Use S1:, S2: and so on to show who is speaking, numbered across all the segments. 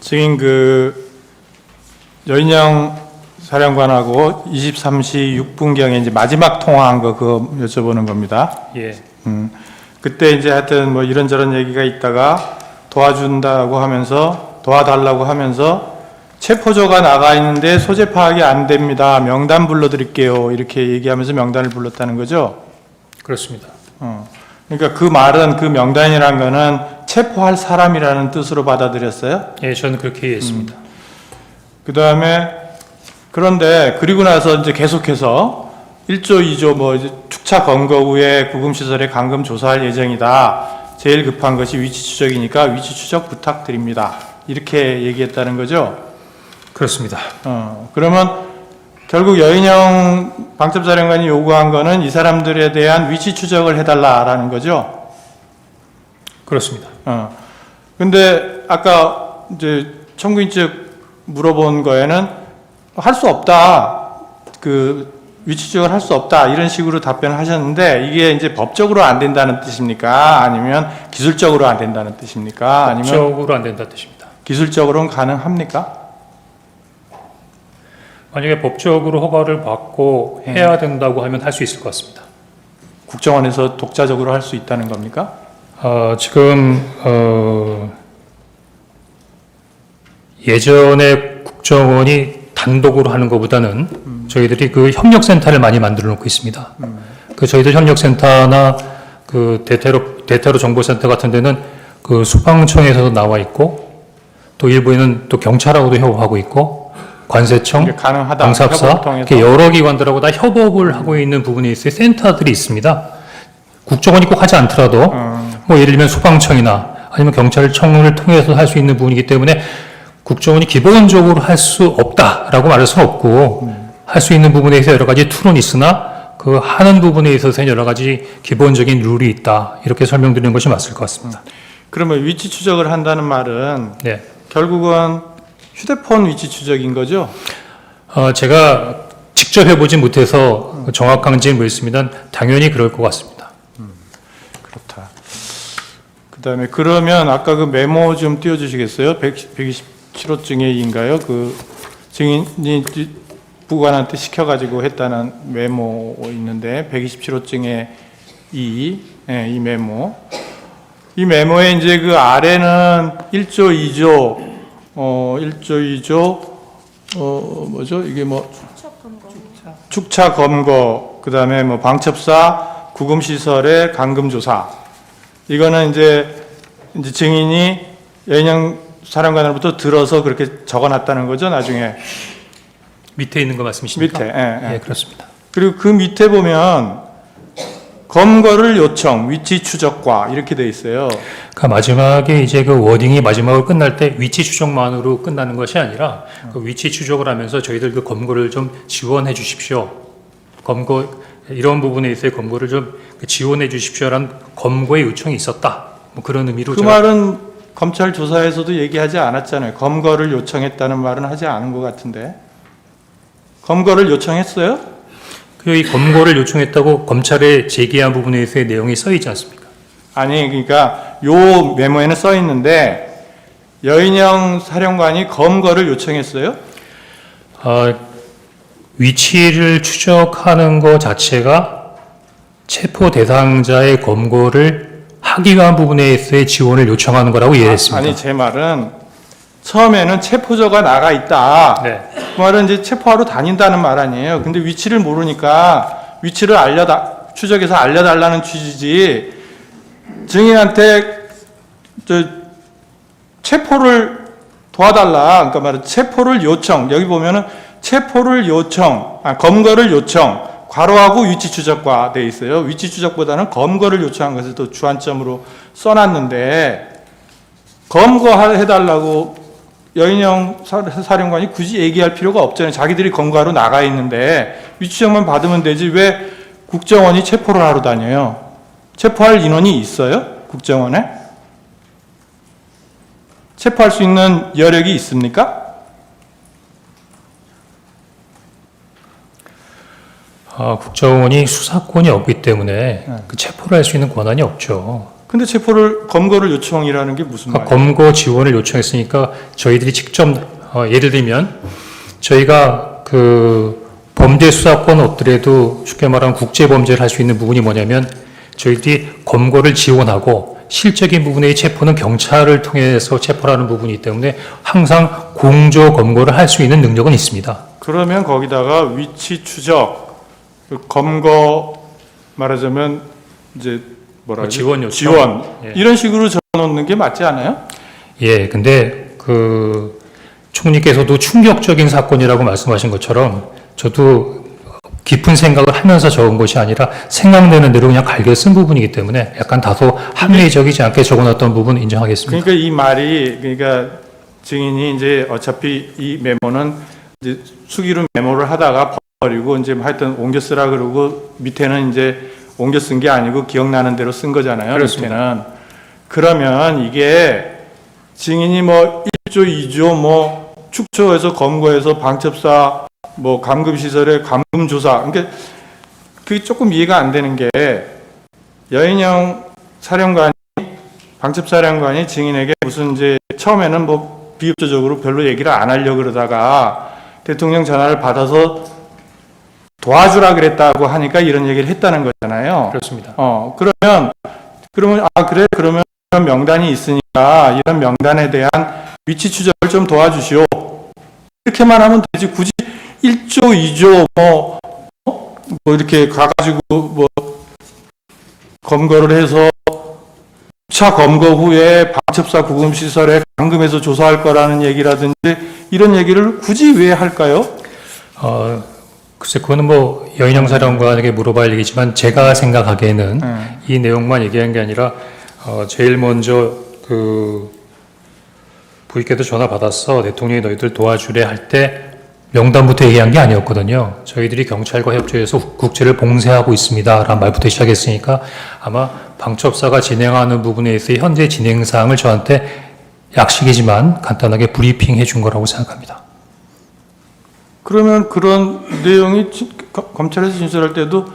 S1: 증인 여인영 사령관하고 23시 6분경에 이제 마지막 통화한 거 그거 여쭤보는 겁니다.
S2: 예.
S1: 그때 이제 하여튼 뭐 이런저런 얘기가 있다가 도와준다고 하면서 도와달라고 하면서 체포조가 나가 있는데 소재 파악이 안 됩니다. 명단 불러드릴게요. 이렇게 얘기하면서 명단을 불렀다는 거죠.
S2: 그렇습니다.
S1: 그러니까 그 말은 그 명단이란 거는 체포할 사람이라는 뜻으로 받아들였어요.
S2: 예, 저는 그렇게 이해했습니다.
S1: 그 다음에 그런데 그리고 나서 이제 계속해서 1조, 2조 뭐 이제 축차 검거 후에 구금시설에 감금 조사할 예정이다. 제일 급한 것이 위치 추적이니까 위치 추적 부탁드립니다. 이렇게 얘기했다는 거죠.
S2: 그렇습니다.
S1: 그러면 결국 여인영 방첩사령관이 요구한 거는 이 사람들에 대한 위치 추적을 해달라라는 거죠.
S2: 그렇습니다.
S1: 근데 아까 이제 청구인 측 물어본 거에는 할 수 없다. 위치 추적을 할 수 없다. 이런 식으로 답변을 하셨는데 이게 이제 법적으로 안 된다는 뜻입니까? 아니면 기술적으로 안 된다는 뜻입니까? 아니면
S2: 법적으로 안 된다는 뜻입니다.
S1: 기술적으로는 가능합니까?
S2: 만약에 법적으로 허가를 받고 해야 된다고 하면 할 수 있을 것 같습니다.
S1: 국정원에서 독자적으로 할 수 있다는 겁니까?
S2: 지금 예전에 국정원이 단독으로 하는 것보다는 저희들이 그 협력센터를 많이 만들어 놓고 있습니다. 저희들 협력센터나 대테러 정보센터 같은 데는 그 수방청에서도 나와 있고 또 일부에는 또 경찰하고도 협업하고 있고 관세청,
S1: 가능하다.
S2: 방사사 이렇게 여러 기관들하고 다 협업을 하고 있는 부분이 있어요. 센터들이 있습니다. 국정원이 꼭 하지 않더라도 뭐 예를 들면 수방청이나 아니면 경찰청을 통해서 할 수 있는 부분이기 때문에 국정원이 기본적으로 할 수 없다라고 말할 수는 없고 할 수 있는 부분에 있어서 여러 가지 툴은 있으나 그 하는 부분에 있어서는 여러 가지 기본적인 룰이 있다. 이렇게 설명드리는 것이 맞을 것 같습니다.
S1: 그러면 위치 추적을 한다는 말은
S2: 네.
S1: 결국은 휴대폰 위치 추적인 거죠?
S2: 제가 직접 해보지 못해서 정확한지는 모르겠습니다. 당연히 그럴 것 같습니다.
S1: 그렇다. 그 다음에 그러면 아까 그 메모 좀 띄워주시겠어요? 127호증에인가요? 그 증인이 부관한테 시켜가지고 했다는 메모 있는데 127호증에 이 메모. 이 메모에 이제 그 아래는 1조, 2조 1조, 2조, 뭐죠? 이게 뭐, 축차 검거, 그 다음에 뭐 방첩사, 구금시설의 감금조사. 이거는 이제 증인이 여인영 사령관으로부터 들어서 그렇게 적어 놨다는 거죠, 나중에.
S2: 밑에 있는 거 말씀이십니까?
S1: 밑에,
S2: 예, 그렇습니다.
S1: 그리고 그 밑에 보면 검거를 요청, 위치 추적과 이렇게 돼 있어요.
S2: 그 마지막에 이제 그 워딩이 마지막으로 끝날 때 위치 추적만으로 끝나는 것이 아니라 그 위치 추적을 하면서 저희들 그 검거를 좀 지원해 주십시오. 검거 이런 부분에 있어서 검거를 좀 지원해 주십시오라는 검거의 요청이 있었다. 뭐 그런 의미로
S1: 그 말은 검찰 조사에서도 얘기하지 않았잖아요. 검거를 요청했다는 말은 하지 않은 것 같은데. 검거를 요청했어요?
S2: 이 검거를 요청했다고 검찰에 제기한 부분에서의 내용이 써 있지 않습니까?
S1: 아니, 그러니까 요 메모에는 써 있는데 여인영 사령관이 검거를 요청했어요?
S2: 위치를 추적하는 것 자체가 체포 대상자의 검거를 하기 위한 부분에 있어의 지원을 요청하는 거라고 이해했습니다.
S1: 아니, 제 말은 처음에는 체포조가 나가 있다.
S2: 네.
S1: 그 말은 이제 체포하러 다닌다는 말 아니에요. 근데 위치를 모르니까 위치를 추적해서 알려달라는 취지지. 증인한테 체포를 도와달라. 그러니까 말은 체포를 요청. 여기 보면은 체포를 요청, 검거를 요청. 괄호하고 위치 추적과 돼 있어요. 위치 추적보다는 검거를 요청한 것을 또 주안점으로 써놨는데 검거해달라고 여인영 사령관이 굳이 얘기할 필요가 없잖아요. 자기들이 검거하러 나가 있는데 위치정만 받으면 되지 왜 국정원이 체포를 하러 다녀요? 체포할 인원이 있어요? 국정원에? 체포할 수 있는 여력이 있습니까?
S2: 국정원이 수사권이 없기 때문에 그 체포를 할 수 있는 권한이 없죠.
S1: 근데 검거를 요청이라는 게 무슨 말이에요?
S2: 검거 지원을 요청했으니까 저희들이 직접 예를 들면 저희가 그 범죄 수사권 없더라도 쉽게 말하면 국제 범죄를 할 수 있는 부분이 뭐냐면 저희들이 검거를 지원하고 실적인 부분의 체포는 경찰을 통해서 체포를 하는 부분이 있기 때문에 항상 공조 검거를 할 수 있는 능력은 있습니다.
S1: 그러면 거기다가 위치 추적, 그 검거 말하자면 이제 뭐라 그러지?
S2: 지원 요청.
S1: 지원
S2: 예.
S1: 이런 식으로 적어놓는 게 맞지 않아요?
S2: 예, 근데 그 총리께서도 충격적인 사건이라고 말씀하신 것처럼 저도 깊은 생각을 하면서 적은 것이 아니라 생각되는 대로 그냥 갈겨 쓴 부분이기 때문에 약간 다소 합리적이지 않게 적어놨던 부분 인정하겠습니다.
S1: 그러니까 이 말이 그러니까 증인이 이제 어차피 이 메모는 이제 수기로 메모를 하다가 버리고 이제 하여튼 옮겨 쓰라 그러고 밑에는 이제 옮겨 쓴 게 아니고 기억나는 대로 쓴 거잖아요.
S2: 그렇습니다.
S1: 밑에는. 그러면 이게 증인이 뭐 1조, 2조 뭐 축초해서 검거해서 방첩사 뭐 감금시설에 감금조사 그러니까 그게 조금 이해가 안 되는 게 여인영 사령관이 방첩사령관이 증인에게 무슨 이제 처음에는 뭐 비협조적으로 별로 얘기를 안 하려고 그러다가 대통령 전화를 받아서 도와주라 그랬다고 하니까 이런 얘기를 했다는 거잖아요.
S2: 그렇습니다.
S1: 그러면 그래 그러면 이런 명단이 있으니까 이런 명단에 대한 위치 추적을 좀 도와주시오. 이렇게만 하면 되지 굳이 1조, 2조 뭐 이렇게 가가지고 뭐 검거를 해서 차 검거 후에 방첩사 구금시설에 감금해서 조사할 거라는 얘기라든지 이런 얘기를 굳이 왜 할까요?
S2: 글쎄 그거는 뭐 여인영 사령관에게 물어봐야 할 얘기지만 제가 생각하기에는 이 내용만 얘기한 게 아니라 제일 먼저 그 부익께도 전화 받았어 대통령이 너희들 도와주래 할 때 명단부터 얘기한 게 아니었거든요. 저희들이 경찰과 협조해서 국제를 봉쇄하고 있습니다 라는 말부터 시작했으니까 아마 방첩사가 진행하는 부분에 있어 현재 진행 사항을 저한테 약식이지만 간단하게 브리핑 해준 거라고 생각합니다.
S1: 그러면 그런 내용이 검찰에서 진술할 때도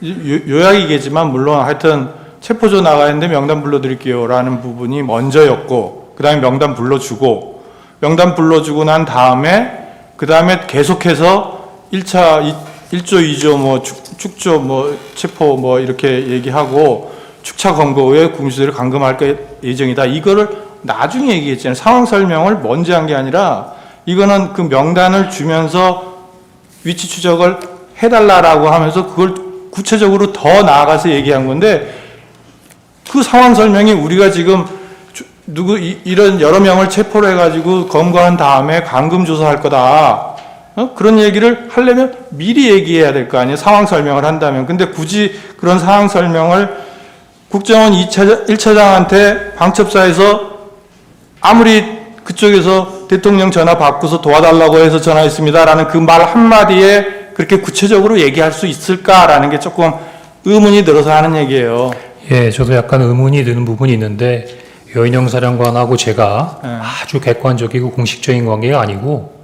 S1: 요약이겠지만 물론 하여튼 체포조 나가야 하는데 명단 불러드릴게요 라는 부분이 먼저였고 그 다음에 명단 불러주고 명단 불러주고 난 다음에 그 다음에 계속해서 1조 2조 뭐 축조 뭐 체포 뭐 이렇게 얘기하고 축차 검거 후에 구금시설을 감금할 예정이다. 이거를 나중에 얘기했잖아요. 상황 설명을 먼저 한 게 아니라 이거는 그 명단을 주면서 위치 추적을 해달라라고 하면서 그걸 구체적으로 더 나아가서 얘기한 건데 그 상황 설명이 우리가 지금 이런 여러 명을 체포를 해가지고 검거한 다음에 감금 조사할 거다. 그런 얘기를 하려면 미리 얘기해야 될 거 아니에요. 상황 설명을 한다면. 근데 굳이 그런 상황 설명을 국정원 1차장한테 방첩사에서 아무리 그쪽에서 대통령 전화 받고서 도와달라고 해서 전화했습니다라는 그 말 한마디에 그렇게 구체적으로 얘기할 수 있을까라는 게 조금 의문이 들어서 하는 얘기예요.
S2: 예, 저도 약간 의문이 드는 부분이 있는데 여인영 사령관하고 제가 아주 객관적이고 공식적인 관계가 아니고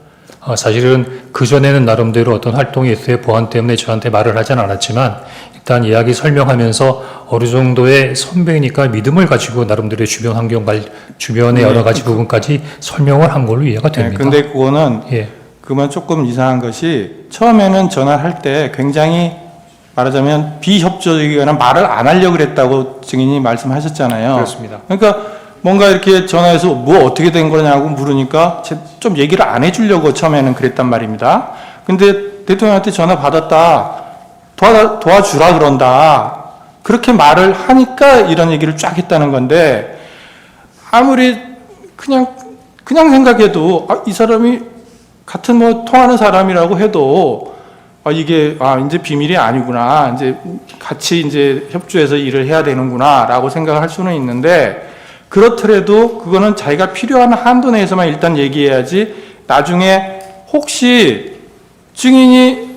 S2: 사실은 그전에는 나름대로 어떤 활동이 있어요. 보안 때문에 저한테 말을 하진 않았지만 일단 이야기 설명하면서 어느 정도의 선배니까 믿음을 가지고 나름대로의 주변 환경, 주변의 여러 가지 부분까지 설명을 한 걸로 이해가 됩니다.
S1: 근데 그거는
S2: 예.
S1: 그만 조금 이상한 것이 처음에는 전화를 할 때 굉장히 말하자면 비협조적이거나 말을 안 하려고 그랬다고 증인이 말씀하셨잖아요.
S2: 그렇습니다.
S1: 그러니까 뭔가 이렇게 전화해서 뭐 어떻게 된 거냐고 물으니까 좀 얘기를 안 해주려고 처음에는 그랬단 말입니다. 근데 대통령한테 전화 받았다. 도와주라 그런다. 그렇게 말을 하니까 이런 얘기를 쫙 했다는 건데 아무리 그냥 생각해도 이 사람이 같은 뭐 통하는 사람이라고 해도 이게 이제 비밀이 아니구나. 이제 같이 이제 협조해서 일을 해야 되는구나라고 생각을 할 수는 있는데 그렇더라도 그거는 자기가 필요한 한도 내에서만 일단 얘기해야지 나중에 혹시 증인이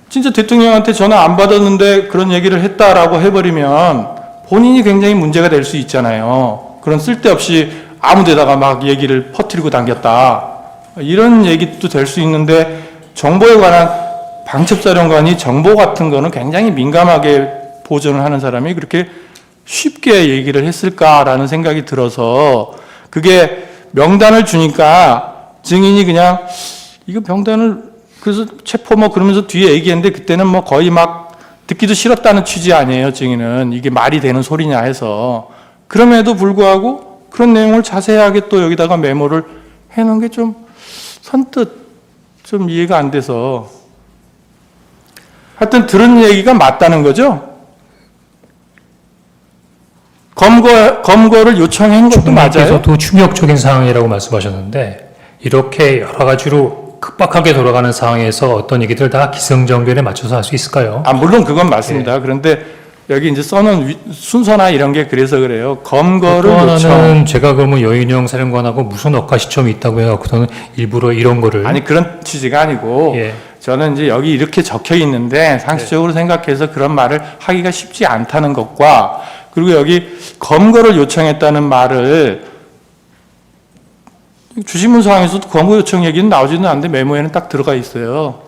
S1: 진짜 대통령한테 전화 안 받았는데 그런 얘기를 했다라고 해버리면 본인이 굉장히 문제가 될 수 있잖아요. 그런 쓸데없이 아무 데다가 막 얘기를 퍼뜨리고 당겼다. 이런 얘기도 될 수 있는데 정보에 관한 방첩사령관이 정보 같은 거는 굉장히 민감하게 보존을 하는 사람이 그렇게 쉽게 얘기를 했을까라는 생각이 들어서 그게 명단을 주니까 증인이 그냥 이거 명단을 그래서 체포 뭐 그러면서 뒤에 얘기했는데 그때는 뭐 거의 막 듣기도 싫었다는 취지 아니에요, 증인은. 이게 말이 되는 소리냐 해서. 그럼에도 불구하고 그런 내용을 자세하게 또 여기다가 메모를 해놓은 게 좀 선뜻 좀 이해가 안 돼서. 하여튼 들은 얘기가 맞다는 거죠? 검거를 요청한 것도 맞아요?
S2: 주님께서도 충격적인 상황이라고 말씀하셨는데 이렇게 여러 가지로 급박하게 돌아가는 상황에서 어떤 얘기들 다 기승전결에 맞춰서 할 수 있을까요?
S1: 물론 그건 맞습니다. 그런데 여기 이제 써놓은 순서나 이런 게 그래서 그래요. 검거를
S2: 또
S1: 요청.
S2: 하나는 제가 그러면 여인영 사령관하고 무슨 억가 시점이 있다고 해갖고서는 일부러 이런 거를
S1: 아니 그런 취지가 아니고
S2: 예.
S1: 저는 이제 여기 이렇게 적혀 있는데 상식적으로 생각해서 그런 말을 하기가 쉽지 않다는 것과 그리고 여기 검거를 요청했다는 말을 주신문 사항에서도 검거 요청 얘기는 나오지는 않는데 메모에는 딱 들어가 있어요.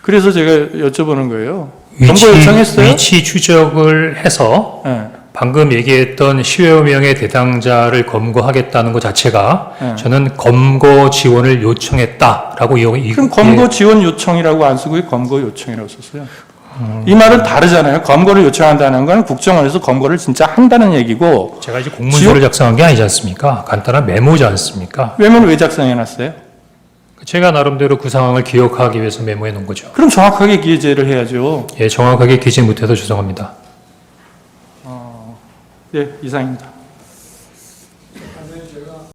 S1: 그래서 제가 여쭤보는 거예요. 검거 요청했어요?
S2: 위치 추적을 해서
S1: 네.
S2: 방금 얘기했던 10여 명의 대상자를 검거하겠다는 것 자체가
S1: 네.
S2: 저는 검거 지원을 요청했다라고
S1: 그럼 검거 지원 요청이라고 안 쓰고 왜 검거 요청이라고 썼어요? 이 말은 다르잖아요. 검거를 요청한다는 건 국정원에서 검거를 진짜 한다는 얘기고
S2: 제가 이제 공문서를 작성한 게 아니지 않습니까? 간단한 메모지 않습니까?
S1: 메모를 왜 작성해놨어요?
S2: 제가 나름대로 그 상황을 기억하기 위해서 메모해 놓은 거죠.
S1: 그럼 정확하게 기재를 해야죠.
S2: 예, 정확하게 기재 못해서 죄송합니다.
S1: 네, 이상입니다.